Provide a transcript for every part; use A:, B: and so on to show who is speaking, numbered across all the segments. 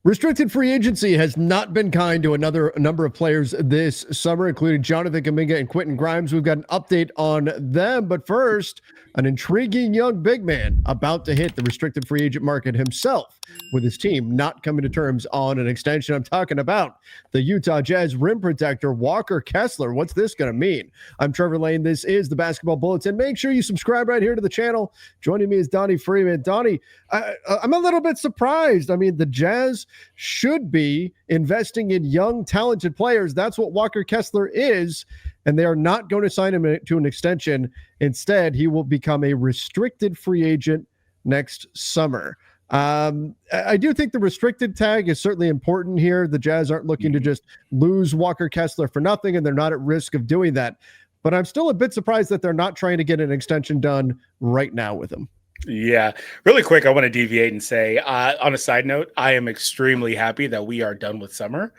A: Restricted free agency has not been kind to a number of players this summer, including Jonathan Kuminga and Quentin Grimes. We've got an update on them. But first, an intriguing young big man about to hit the restricted free agent market himself, with his team not coming to terms on an extension. I'm talking about the Utah Jazz rim protector, Walker Kessler. What's this going to mean? I'm Trevor Lane. This is the Basketball Bulletin. Make sure you subscribe right here to the channel. Joining me is Donnie Freeman. Donnie, I'm a little bit surprised. I mean, the Jazz should be investing in young, talented players. That's what Walker Kessler is, and they are not going to sign him to an extension. Instead, he will become a restricted free agent next summer. I do think the restricted tag is certainly important here. The Jazz aren't looking to just lose Walker Kessler for nothing, and they're not at risk of doing that. But I'm still a bit surprised that they're not trying to get an extension done right now with him.
B: Yeah, really quick, I want to deviate and say, on a side note, I am extremely happy that we are done with summer.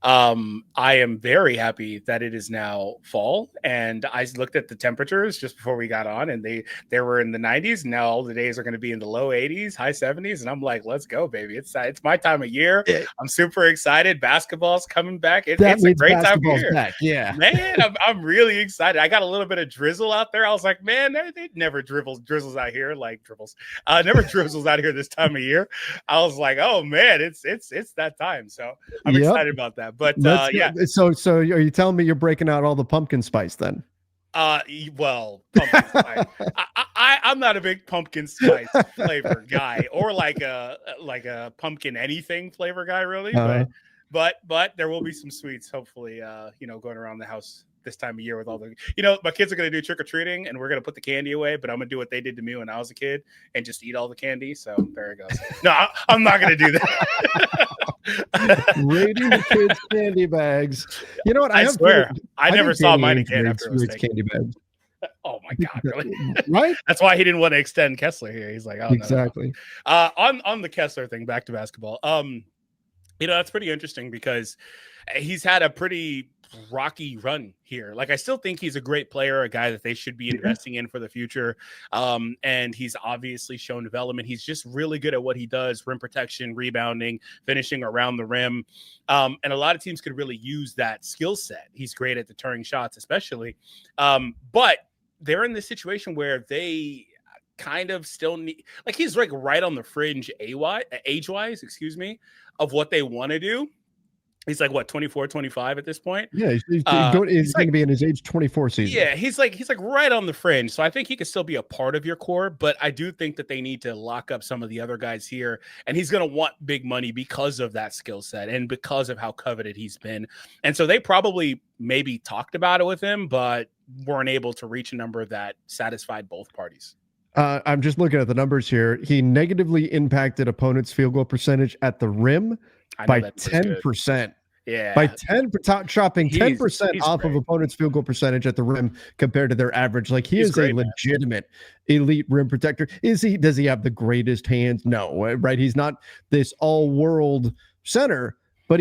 B: I am very happy that it is now fall, and I looked at the temperatures just before we got on, and they were in the 90s. Now all the days are going to be in the low 80s, high 70s, and I'm like, let's go, baby! It's my time of year. I'm super excited. Basketball's coming back. It's a great time of year. Back. Yeah, man, I'm really excited. I got a little bit of drizzle out there. I was like, man, they never drizzles out here like dribbles. Never drizzles out here this time of year. I was like, oh man, it's that time. So I'm excited about that. But yeah.
A: So are you telling me you're breaking out all the pumpkin spice then?
B: Well, pumpkin spice. I'm not a big pumpkin spice flavor guy, or like a pumpkin anything flavor guy, really. But there will be some sweets, hopefully. Going around the house this time of year with all the, my kids are going to do trick-or-treating, and we're going to put the candy away, but I'm going to do what they did to me when I was a kid and just eat all the candy. So there it goes. No, I'm not going to do that.
A: Raiding the kids' candy bags. You know what?
B: I swear, I never saw mine again after it was
A: candy bags.
B: Oh my God, really?
A: Right?
B: That's why he didn't want to extend Kessler here. He's like, oh,
A: exactly.
B: No. On the Kessler thing, back to basketball. That's pretty interesting because he's had a pretty rocky run here. Like, I still think he's a great player, a guy that they should be investing in for the future. And he's obviously shown development. He's just really good at what he does: rim protection, rebounding, finishing around the rim. And a lot of teams could really use that skill set. He's great at deterring shots, especially. But they're in this situation where they kind of still need, like, he's like right on the fringe age-wise, of what they want to do. He's like, what, 24, 25 at this point?
A: Yeah, he's going to be in his age 24 season.
B: Yeah, he's like right on the fringe. So I think he could still be a part of your core, but I do think that they need to lock up some of the other guys here. And he's going to want big money because of that skill set and because of how coveted he's been. And so they probably maybe talked about it with him, but weren't able to reach a number that satisfied both parties.
A: I'm just looking at the numbers here. He negatively impacted opponents' field goal percentage at the rim by 10%.
B: Yeah,
A: by 10, chopping 10% off of opponents' field goal percentage at the rim compared to their average. Like, he's is a legitimate elite rim protector. Does he have the greatest hands? No, right? He's not this all-world center, but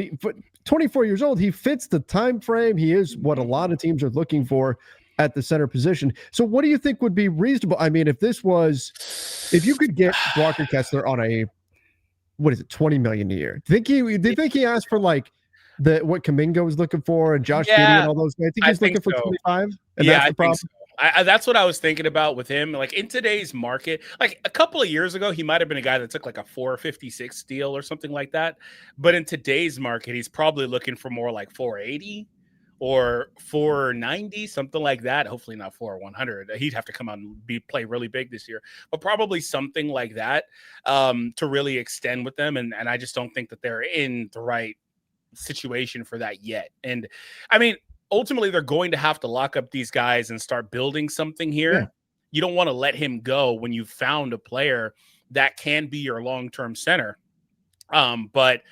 A: 24 years old, he fits the time frame. He is what a lot of teams are looking for at the center position. So what do you think would be reasonable? I mean, if you could get Walker Kessler on a, what is it, $20 million a year? Do you think he asked for like what Kuminga was looking for and Josh Giddey and all those guys? I think he's looking for 25. And that's the problem.
B: That's what I was thinking about with him. Like, in today's market, like a couple of years ago, he might have been a guy that took like a 456 deal or something like that. But in today's market, he's probably looking for more like 480. Or 490, something like that. Hopefully not 400. He'd have to come out and play really big this year, but probably something like that to really extend with them. And I just don't think that they're in the right situation for that yet. And I mean, ultimately, they're going to have to lock up these guys and start building something here. Yeah. You don't want to let him go when you've found a player that can be your long-term center. But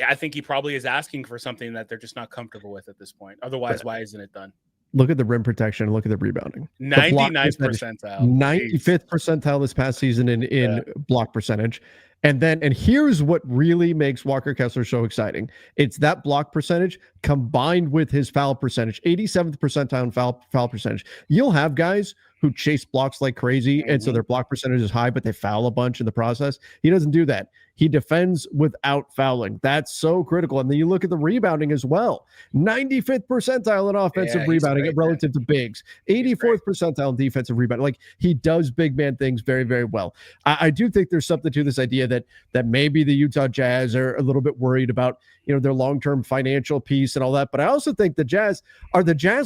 B: I think he probably is asking for something that they're just not comfortable with at this point. Otherwise, why isn't it done?
A: Look at the rim protection. Look at the rebounding.
B: 99th percentile.
A: 95th percentile this past season in block percentage. And here's what really makes Walker Kessler so exciting. It's that block percentage combined with his foul percentage, 87th percentile in foul percentage. You'll have guys who chase blocks like crazy, and so their block percentage is high, but they foul a bunch in the process. He doesn't do that. He defends without fouling. That's so critical. And then you look at the rebounding as well. 95th percentile in offensive rebounding relative to bigs. 84th percentile in defensive rebounding. Like, he does big man things very, very well. I do think there's something to this idea that maybe the Utah Jazz are a little bit worried about, their long-term financial piece and all that. But I also think the Jazz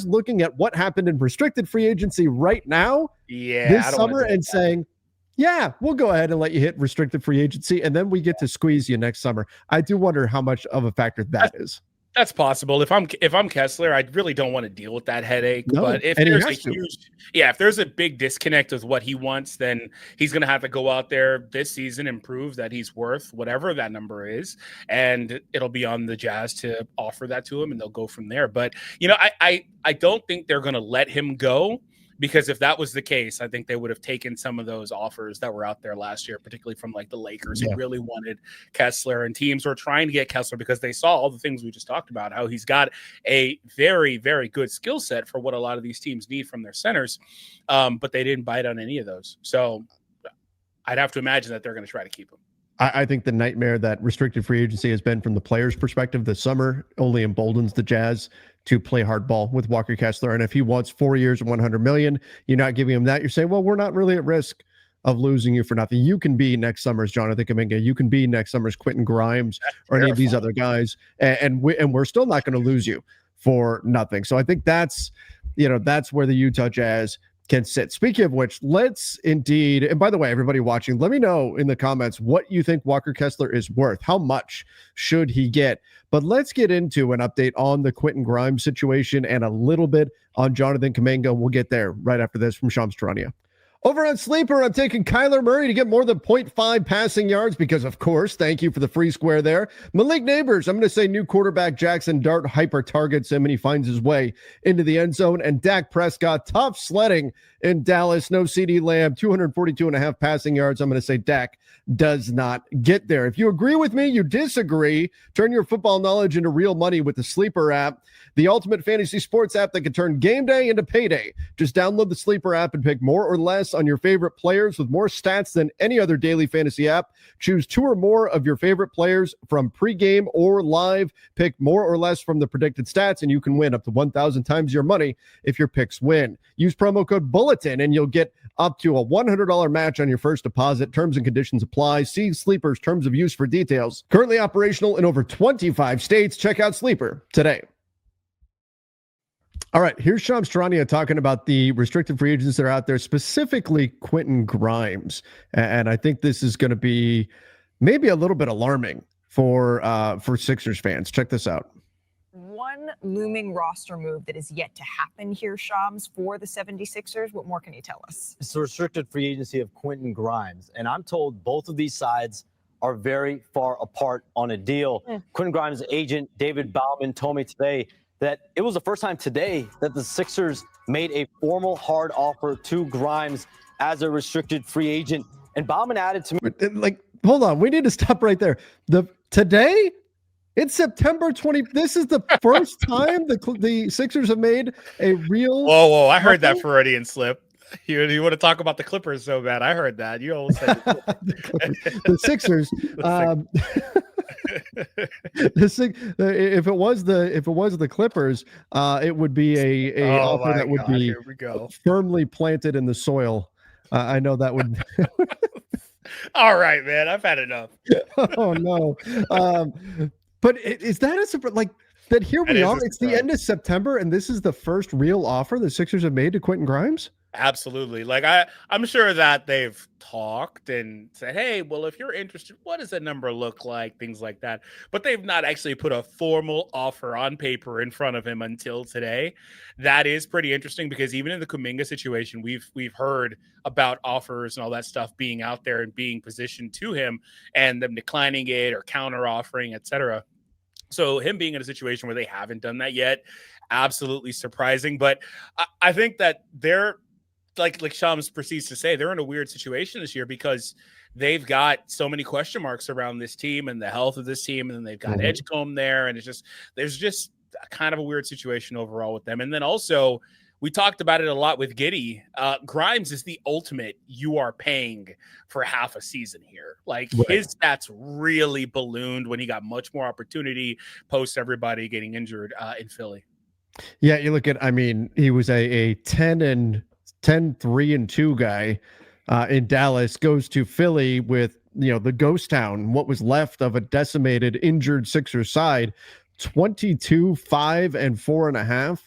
A: looking at what happened in restricted free agency right now this summer and saying, yeah, we'll go ahead and let you hit restricted free agency, and then we get to squeeze you next summer. I do wonder how much of a factor that is.
B: That's possible. If I'm Kessler, I really don't want to deal with that headache. No, but if there's a big disconnect with what he wants, then he's going to have to go out there this season and prove that he's worth whatever that number is, and it'll be on the Jazz to offer that to him, and they'll go from there. But I don't think they're going to let him go. Because if that was the case, I think they would have taken some of those offers that were out there last year, particularly from like the Lakers who really wanted Kessler, and teams were trying to get Kessler because they saw all the things we just talked about, how he's got a very, very good skill set for what a lot of these teams need from their centers. But they didn't bite on any of those. So I'd have to imagine that they're going to try to keep him.
A: I think the nightmare that restricted free agency has been from the players' perspective this summer only emboldens the Jazz to play hardball with Walker Kessler. And if he wants 4 years and $100 million, you're not giving him that. You're saying, well, we're not really at risk of losing you for nothing. You can be next summer's Jonathan Kuminga. You can be next summer's Quentin Grimes or any of these other guys. And we're still not going to lose you for nothing. So I think that's where the Utah Jazz can sit. Speaking of which, let's indeed, and by the way, everybody watching, let me know in the comments what you think Walker Kessler is worth. How much should he get? But let's get into an update on the Quentin Grimes situation and a little bit on Jonathan Kuminga. We'll get there right after this from Shams Charania. Over on Sleeper, I'm taking Kyler Murray to get more than 0.5 passing yards because, of course, thank you for the free square there. Malik Neighbors, I'm going to say new quarterback Jackson Dart hyper targets him and he finds his way into the end zone. And Dak Prescott, tough sledding in Dallas. No CD Lamb, 242.5 passing yards. I'm going to say Dak does not get there. If you agree with me, you disagree, turn your football knowledge into real money with the Sleeper app, the ultimate fantasy sports app that can turn game day into payday. Just download the Sleeper app and pick more or less on your favorite players with more stats than any other daily fantasy app. Choose 2 or more of your favorite players from pregame or live. Pick more or less from the predicted stats, and you can win up to 1,000 times your money if your picks win. Use promo code Bulletin, and you'll get up to a $100 match on your first deposit. Terms and conditions apply. See Sleeper's terms of use for details. Currently operational in over 25 states. Check out Sleeper today. All right, here's Shams Charania talking about the restricted free agents that are out there, specifically Quentin Grimes. And I think this is going to be maybe a little bit alarming for Sixers fans. Check this out.
C: One looming roster move that is yet to happen here, Shams, for the 76ers. What more can you tell us?
D: It's the restricted free agency of Quentin Grimes. And I'm told both of these sides are very far apart on a deal. Quentin Grimes' agent, David Bauman, told me today that it was the first time today that the Sixers made a formal hard offer to Grimes as a restricted free agent. And Bauman added to me,
A: like, hold on, we need to stop right there. Today, it's September 20. This is the first time the Sixers have made a real.
B: Whoa! I heard that Freudian slip. You want to talk about the Clippers so bad? I heard that. You almost said
A: the Sixers. If it was the Clippers, it would be a offer that would be firmly planted in the soil. I know that would.
B: All right, man. I've had enough.
A: Oh no. But is that a super like that? Here we are. It's the end of September, and this is the first real offer the Sixers have made to Quentin Grimes.
B: Absolutely. Like I'm sure that they've talked and said, hey, well, if you're interested, what does that number look like? Things like that. But they've not actually put a formal offer on paper in front of him until today. That is pretty interesting because even in the Kuminga situation, we've heard about offers and all that stuff being out there and being positioned to him and them declining it or counter offering, etc. So him being in a situation where they haven't done that yet, absolutely surprising. But I think that they're like Shams proceeds to say, they're in a weird situation this year because they've got so many question marks around this team and the health of this team. And then they've got Edgecombe there. And there's just kind of a weird situation overall with them. And then also we talked about it a lot with Giddey. Grimes is the ultimate. You are paying for half a season here. Like his stats really ballooned when he got much more opportunity post everybody getting injured in Philly.
A: Yeah, you look at, I mean, he was a 10-3-2 guy in Dallas, goes to Philly with, the ghost town, what was left of a decimated, injured Sixers side, 22, 5, and 4.5.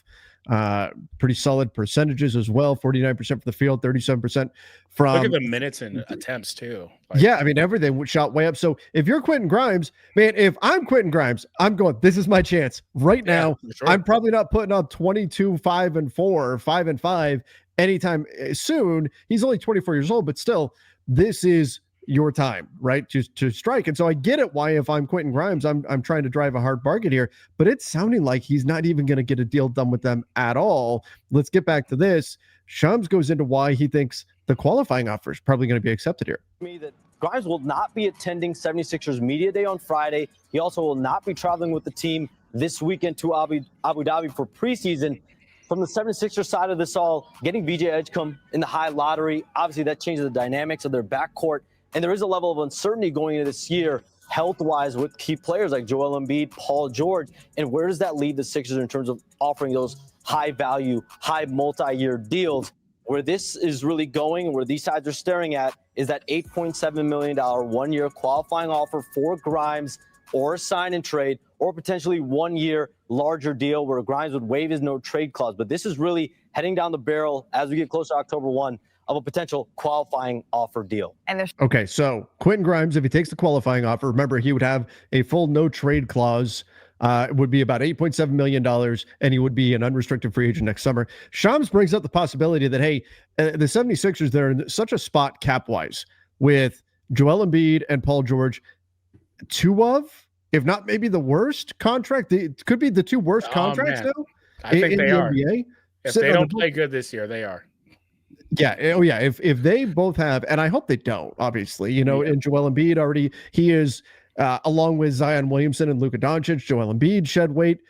A: Pretty solid percentages as well. 49% from the field, 37% from.
B: Look at the minutes and attempts too.
A: Yeah, I mean, everything shot way up. So if you're Quentin Grimes, man, if I'm Quentin Grimes, I'm going, this is my chance right now. Sure. I'm probably not putting up 22, 5, and 4, or 5 and 5 anytime soon. He's only 24 years old, but still, this is your time, right, to strike. And so I get it why, if I'm Quentin Grimes, I'm trying to drive a hard bargain here, but it's sounding like he's not even going to get a deal done with them at all. Let's get back to this. Shams goes into why he thinks the qualifying offer is probably going to be accepted here.
D: Me that Grimes will not be attending 76ers Media Day on Friday. He also will not be traveling with the team this weekend to Abu Dhabi for preseason. From the 76ers side of this all, getting VJ Edgecombe in the high lottery, obviously that changes the dynamics of their backcourt. And there is a level of uncertainty going into this year, health-wise, with key players like Joel Embiid, Paul George. And where does that lead the Sixers in terms of offering those high-value, high multi-year deals? Where this is really going and where these sides are staring at is that $8.7 million one-year qualifying offer for Grimes, or a sign and trade, or potentially 1 year larger deal where Grimes would waive his no trade clause. But this is really heading down the barrel as we get closer to October 1 of a potential qualifying offer deal.
C: And there's
A: okay, so Quentin Grimes, if he takes the qualifying offer, remember he would have a full no trade clause. It would be about $8.7 million, and he would be an unrestricted free agent next summer. Shams brings up the possibility that, hey, the 76ers, they're in such a spot cap-wise with Joel Embiid and Paul George, two of, if not maybe the worst contract. It could be the two worst contracts now.
B: I think they are.
A: NBA.
B: If they don't play good this year, they are.
A: Yeah. Oh, yeah. If they both have, and I hope they don't, obviously, and Joel Embiid already, he is, along with Zion Williamson and Luka Doncic, Joel Embiid shed weight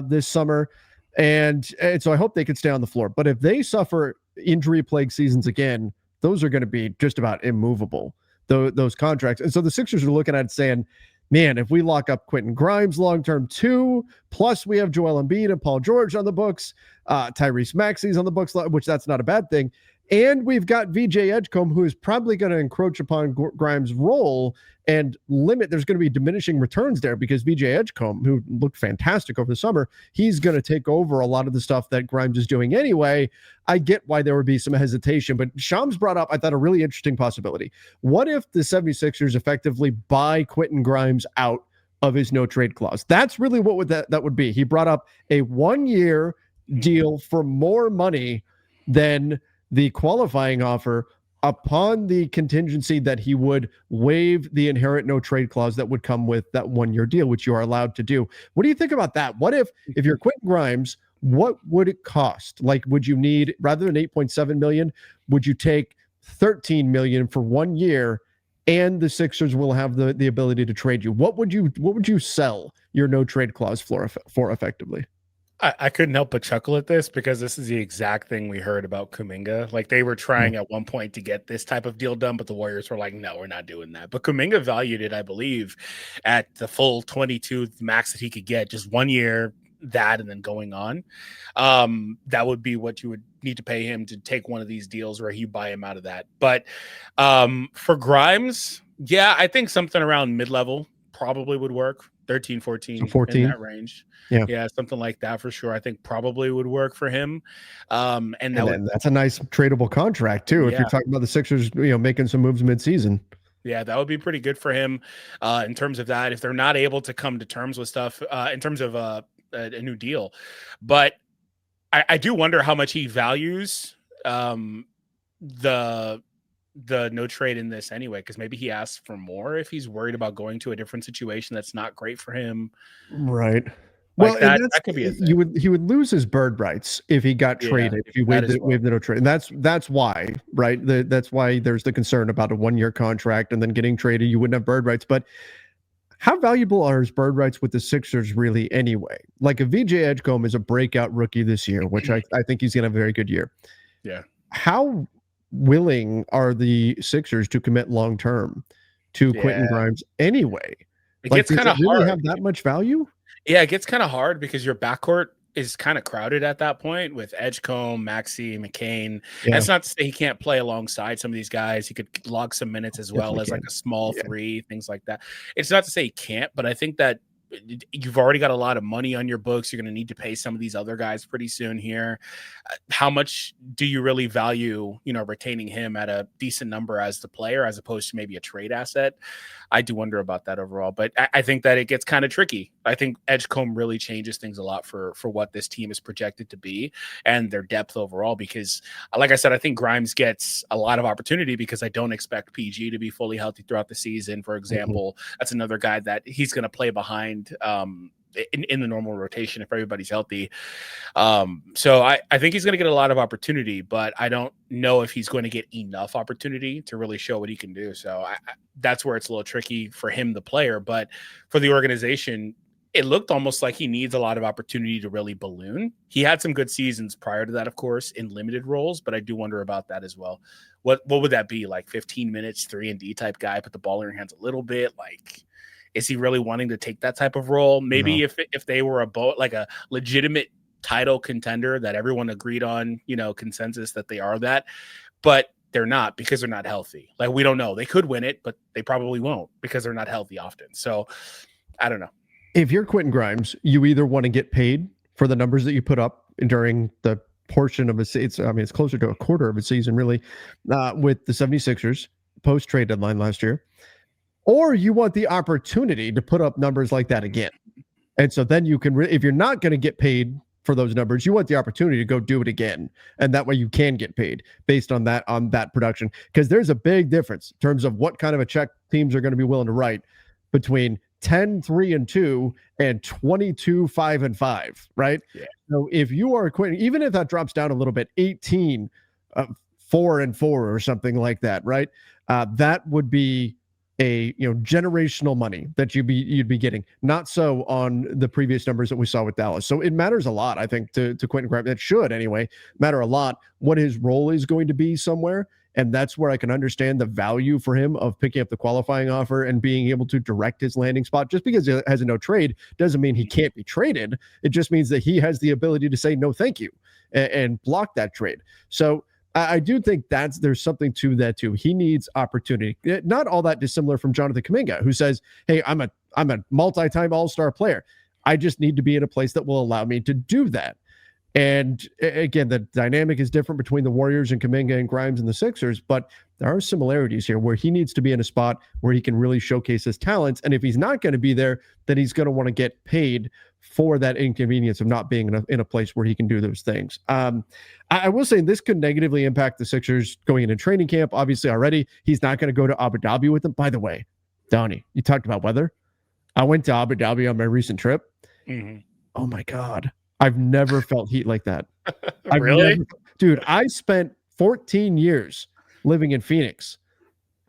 A: this summer. And so I hope they can stay on the floor. But if they suffer injury-plagued seasons again, those are going to be just about immovable, those contracts. And so the Sixers are looking at it saying, man, if we lock up Quentin Grimes long-term too, plus we have Joel Embiid and Paul George on the books, Tyrese Maxey's on the books, which that's not a bad thing. And we've got VJ Edgecombe, who is probably going to encroach upon Grimes' role and limit. There's going to be diminishing returns there because VJ Edgecombe, who looked fantastic over the summer, he's going to take over a lot of the stuff that Grimes is doing anyway. I get why there would be some hesitation, but Shams brought up, I thought, a really interesting possibility. What if the 76ers effectively buy Quentin Grimes out of his no trade clause? That's really what that would be. He brought up a 1-year deal for more money than the qualifying offer, upon the contingency that he would waive the inherent no trade clause that would come with that 1-year deal, which you are allowed to do. What do you think about that? What if you're Quentin Grimes, what would it cost? Like, would you need, rather than 8.7 million, would you take 13 million for 1 year, and the Sixers will have the ability to trade you? What would you sell your no trade clause for effectively?
B: I couldn't help but chuckle at this because this is the exact thing we heard about Kuminga. Like, they were trying at one point to get this type of deal done, but the Warriors were like, no, we're not doing that. But Kuminga valued it, I believe, at the full 22 max that he could get, just 1 year, that, and then going on. That would be what you would need to pay him to take one of these deals where you buy him out of that. But for Grimes, yeah, I think something around mid-level probably would work. 13, 14, in that range. Yeah, something like that for sure. I think probably would work for him. And that's
A: a nice tradable contract too. If you're talking about the Sixers, making some moves mid-season.
B: Yeah, that would be pretty good for him in terms of that. If they're not able to come to terms with stuff in terms of a new deal, but I do wonder how much he values the no trade in this anyway, because maybe he asks for more if he's worried about going to a different situation that's not great for him.
A: Right.
B: Like that could be a thing.
A: He would lose his bird rights if he got traded, if he waived the no trade. And that's why, right? That's why there's the concern about a 1-year contract and then getting traded. You wouldn't have bird rights. But how valuable are his bird rights with the Sixers really anyway? Like a VJ Edgecombe is a breakout rookie this year, which I think he's going to have a very good year.
B: Yeah.
A: How willing are the Sixers to commit long term to Quentin Grimes anyway?
B: It
A: Like,
B: gets
A: does
B: kind of
A: it really
B: hard.
A: have that much value?
B: Yeah, it gets kind of hard because your backcourt is kind of crowded at that point with Edgecombe, Maxey, McCain.
A: Yeah.
B: That's not to say he can't play alongside some of these guys. He could log some minutes as well as like a small three, things like that. It's not to say he can't, but I think that you've already got a lot of money on your books. You're going to need to pay some of these other guys pretty soon here. How much do you really value, retaining him at a decent number as the player, as opposed to maybe a trade asset? I do wonder about that overall, but I think that it gets kind of tricky. I think Edgecombe really changes things a lot for what this team is projected to be and their depth overall, because like I said, I think Grimes gets a lot of opportunity because I don't expect PG to be fully healthy throughout the season. For example, that's another guy that he's going to play behind in the normal rotation if everybody's healthy. So I think he's going to get a lot of opportunity, but I don't know if he's going to get enough opportunity to really show what he can do. So that's where it's a little tricky for him, the player, but for the organization, it looked almost like he needs a lot of opportunity to really balloon. He had some good seasons prior to that, of course, in limited roles, but I do wonder about that as well. What would that be? Like 15 minutes, 3-and-D type guy, put the ball in your hands a little bit. Like, is he really wanting to take that type of role? Maybe if they were a legitimate title contender that everyone agreed on, consensus that they are that, but they're not because they're not healthy. Like, we don't know. They could win it, but they probably won't because they're not healthy often. So I don't know.
A: If you're Quentin Grimes, you either want to get paid for the numbers that you put up during the portion of it's closer to a quarter of a season, really, with the 76ers post-trade deadline last year, or you want the opportunity to put up numbers like that again. And so then you can, if you're not going to get paid for those numbers, you want the opportunity to go do it again. And that way you can get paid based on that production. Because there's a big difference in terms of what kind of a check teams are going to be willing to write between 10-3-2 and 22-5-5, right? Yeah. So if you are Quentin, even if that drops down a little bit, 18-4-4 or something like that, right? That would be a generational money that you'd be getting. Not so on the previous numbers that we saw with Dallas. So it matters a lot, I think, to Quentin Grimes. It should anyway matter a lot what his role is going to be somewhere. And that's where I can understand the value for him of picking up the qualifying offer and being able to direct his landing spot. Just because he has a no trade doesn't mean he can't be traded. It just means that he has the ability to say no thank you and block that trade. So I do think there's something to that too. He needs opportunity. Not all that dissimilar from Jonathan Kuminga, who says, hey, I'm a multi-time all-star player. I just need to be in a place that will allow me to do that. And again, the dynamic is different between the Warriors and Kuminga and Grimes and the Sixers, but there are similarities here where he needs to be in a spot where he can really showcase his talents. And if he's not going to be there, then he's going to want to get paid for that inconvenience of not being in a place where he can do those things. I will say this could negatively impact the Sixers going into training camp. Obviously, already he's not going to go to Abu Dhabi with them. By the way, Donnie, you talked about weather. I went to Abu Dhabi on my recent trip. Mm-hmm. Oh my God. I've never felt heat like that.
B: Really?
A: Dude, I spent 14 years living in Phoenix,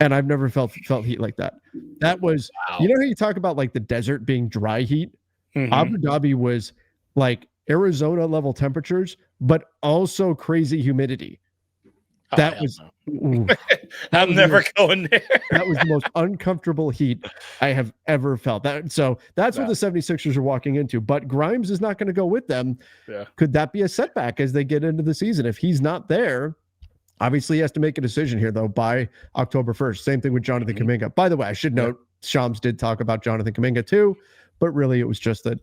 A: and I've never felt heat like that. That was, wow. You know how you talk about like the desert being dry heat? Mm-hmm. Abu Dhabi was like Arizona level temperatures, but also crazy humidity. That was
B: I'm never going there.
A: That was the most uncomfortable heat I have ever felt. That's what the 76ers are walking into. But Grimes is not going to go with them. Yeah. Could that be a setback as they get into the season? If he's not there, obviously he has to make a decision here, though, by October 1st. Same thing with Jonathan Kuminga. By the way, I should note, Shams did talk about Jonathan Kuminga too. But really, it was just that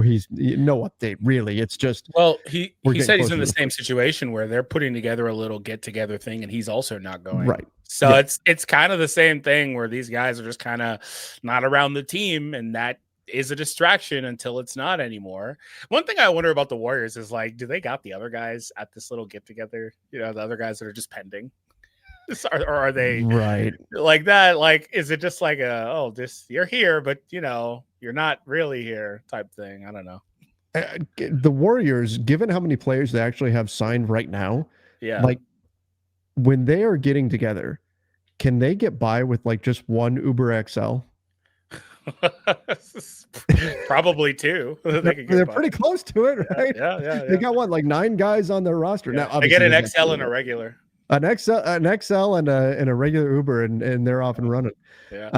A: he's no update. Really, it's just
B: he said he's in the same situation where they're putting together a little get together thing, and he's also not going.
A: Right.
B: So it's kind of the same thing where these guys are just kind of not around the team, and that is a distraction until it's not anymore. One thing I wonder about the Warriors is like, do they got the other guys at this little get together? The other guys that are just pending. Or are they
A: right
B: like that? Like, is it just like you're here, but you're not really here type thing? I don't know.
A: The Warriors, given how many players they actually have signed right now, like when they are getting together, can they get by with like just one Uber XL?
B: Probably two. They could
A: They're
B: get
A: pretty close to it, right?
B: Yeah.
A: They got what, like 9 guys on their roster now.
B: They get
A: Obviously,
B: an XL and a regular.
A: an XL and a regular Uber, and they're off and running.
B: Yeah.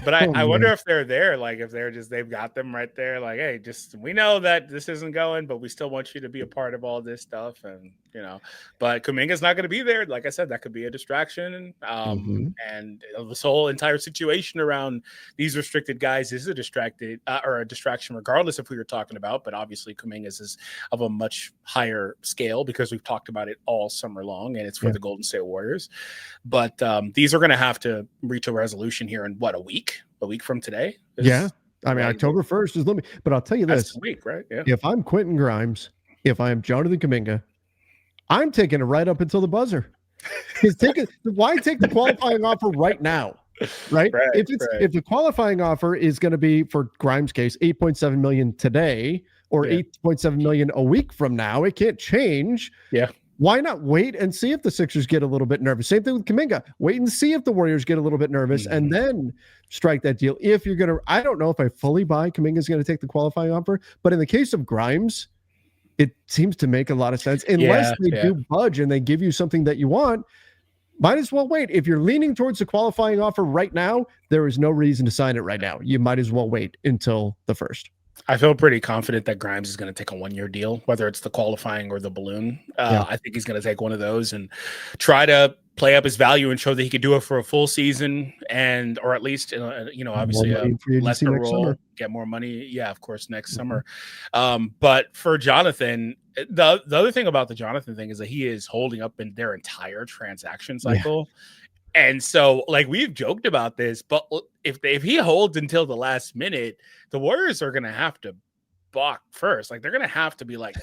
B: But
A: Oh,
B: I wonder
A: man.
B: if they're there, like if they've got them right there, like, hey, just we know that this isn't going, but we still want you to be a part of all this stuff, and but Kuminga's not going to be there. Like I said, that could be a distraction, and this whole entire situation around these restricted guys is a distraction, regardless of who you're talking about. But obviously, Kuminga's is of a much higher scale because we've talked about it all summer long, and it's for the Golden State Warriors. But these are going to have to reach a resolution here in what, a week from today?
A: I mean, October 1st is limited, but I'll tell you this:
B: a week, right? Yeah.
A: If I'm Quentin Grimes, if I am Jonathan Kuminga, I'm taking it right up until the buzzer. Why take the qualifying offer right now? Right? If the qualifying offer is going to be, for Grimes' case, $8.7 million today or $8.7 million a week from now, it can't change.
B: Yeah.
A: Why not wait and see if the Sixers get a little bit nervous? Same thing with Kuminga. Wait and see if the Warriors get a little bit nervous and then strike that deal. If you're going to, I don't know if I fully buy Kuminga's going to take the qualifying offer, but in the case of Grimes, it seems to make a lot of sense. Unless they do budge and they give you something that you want, might as well wait. If you're leaning towards the qualifying offer right now, there is no reason to sign it right now. You might as well wait until the 1st.
B: I feel pretty confident that Grimes is going to take a 1-year deal, whether it's the qualifying or the balloon. I think he's going to take one of those and try to play up his value and show that he could do it for a full season, or at least, obviously a lesser role, get more money. Yeah, of course, next summer. But for Jonathan, the other thing about the Jonathan thing is that he is holding up in their entire transaction cycle. And so, like, we've joked about this, but if he holds until the last minute, the Warriors are going to have to balk first. Like, they're going to have to be like,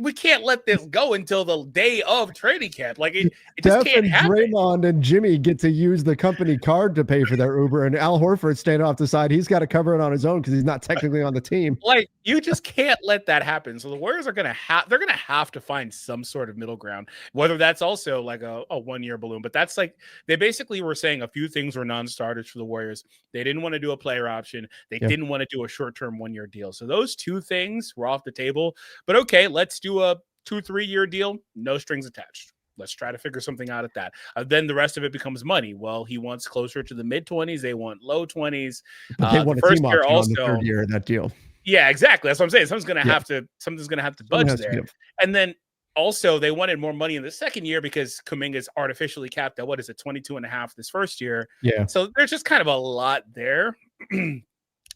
B: we can't let this go until the day of training camp. Like, it just can't happen.
A: Draymond and Jimmy get to use the company card to pay for their Uber, and Al Horford standing off the side. He's got to cover it on his own because he's not technically on the team.
B: Like, you just can't let that happen. So the Warriors are they're going to have to find some sort of middle ground, whether that's also like a 1-year balloon. But that's like, they basically were saying a few things were non-starters for the Warriors. They didn't want to do a player option. They didn't want to do a short-term 1-year deal. So those two things were off the table. But okay, let's do a 2-3 year deal, no strings attached. Let's try to figure something out at that. Then the rest of it becomes money. Well, he wants closer to the mid-20s. They want low 20s.
A: But they want
B: the first year also,
A: on the 3rd year of that deal.
B: Yeah, exactly. That's what I'm saying. Something's going to have to budge there. And then also they wanted more money in the second year because Kuminga is artificially capped at 22.5 this first year.
A: Yeah.
B: So there's just kind of a lot there.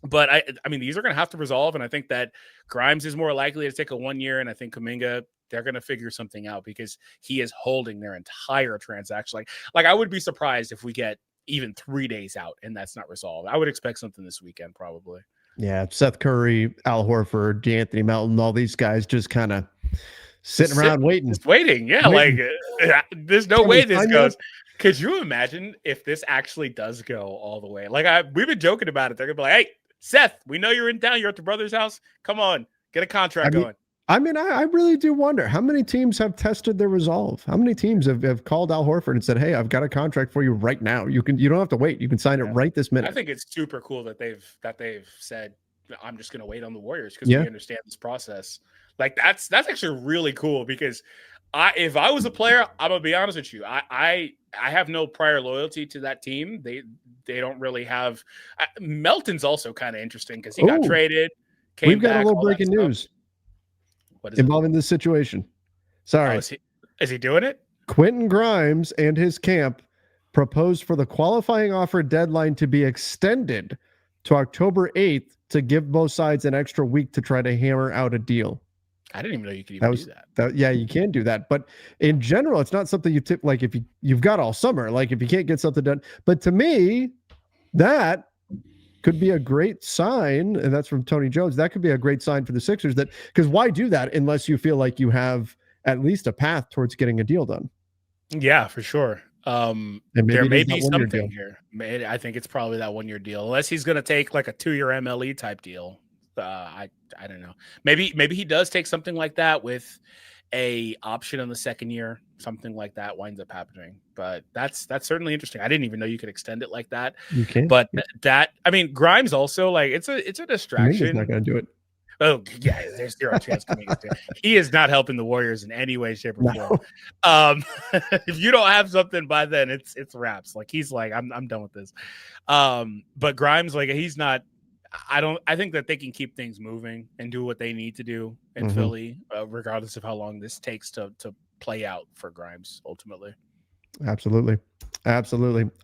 B: But I mean, these are going to have to resolve, and I think that Grimes is more likely to take a 1-year, and I think Kuminga, they're going to figure something out because he is holding their entire transaction. Like I would be surprised if we get even 3 days out and that's not resolved. I would expect something this weekend probably.
A: Yeah, Seth Curry, Al Horford, DeAnthony Melton, all these guys just kind of sitting around waiting.
B: Just waiting, yeah. Waiting. Like there's no way this goes. Could you imagine if this actually does go all the way? Like we've been joking about it. They're gonna be like, "Hey, Seth, we know you're in town. You're at the brother's house. Come on, get a contract going."
A: I mean, I really do wonder how many teams have tested their resolve. How many teams have called Al Horford and said, "Hey, I've got a contract for you right now. You don't have to wait. You can sign it right this minute."
B: I think it's super cool that they've said, "I'm just going to wait on the Warriors because we understand this process." Like that's actually really cool because if I was a player, I'm gonna be honest with you. I have no prior loyalty to that team. They don't really have. Melton's also kind of interesting because he got traded.
A: We've got a little breaking news.
B: What is
A: involving this situation? Sorry,
B: is he doing it?
A: Quentin Grimes and his camp proposed for the qualifying offer deadline to be extended to October 8th to give both sides an extra week to try to hammer out a deal.
B: I didn't even know you could even do that.
A: Yeah, you can do that. But in general, it's not something you tip like if you've got all summer, like if you can't get something done. But to me, that could be a great sign, and that's from Tony Jones. That could be a great sign for the Sixers because why do that unless you feel like you have at least a path towards getting a deal done?
B: Yeah, for sure. And there may be something here. I think it's probably that 1-year deal, unless he's going to take like a 2-year MLE type deal. I don't know. Maybe he does take something like that with a option in the second year, something like that winds up happening. But that's certainly interesting. I didn't even know you could extend it like that.
A: You can.
B: But that, I mean, Grimes also, like, it's a
A: Kuminga's
B: distraction.
A: not going to do it.
B: Oh yeah, there's zero chance Kuminga's doing it. He is not helping the Warriors in any way, shape, or form.
A: No.
B: If you don't have something by then, it's wraps. Like, he's like, I'm done with this. But Grimes, like, he's not. I think that they can keep things moving and do what they need to do in Philly, regardless of how long this takes to play out for Grimes ultimately.
A: Absolutely.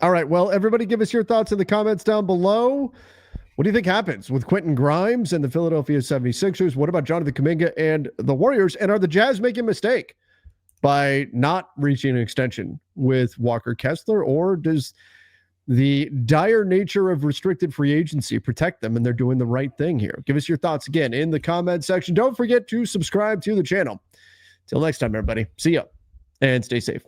A: All right. Well, everybody give us your thoughts in the comments down below. What do you think happens with Quentin Grimes and the Philadelphia 76ers? What about Jonathan Kuminga and the Warriors? And are the Jazz making a mistake by not reaching an extension with Walker Kessler? Or does the dire nature of restricted free agency protect them and they're doing the right thing here? Give us your thoughts again in the comment section. Don't forget to subscribe to the channel. Till next time, everybody. See ya and stay safe.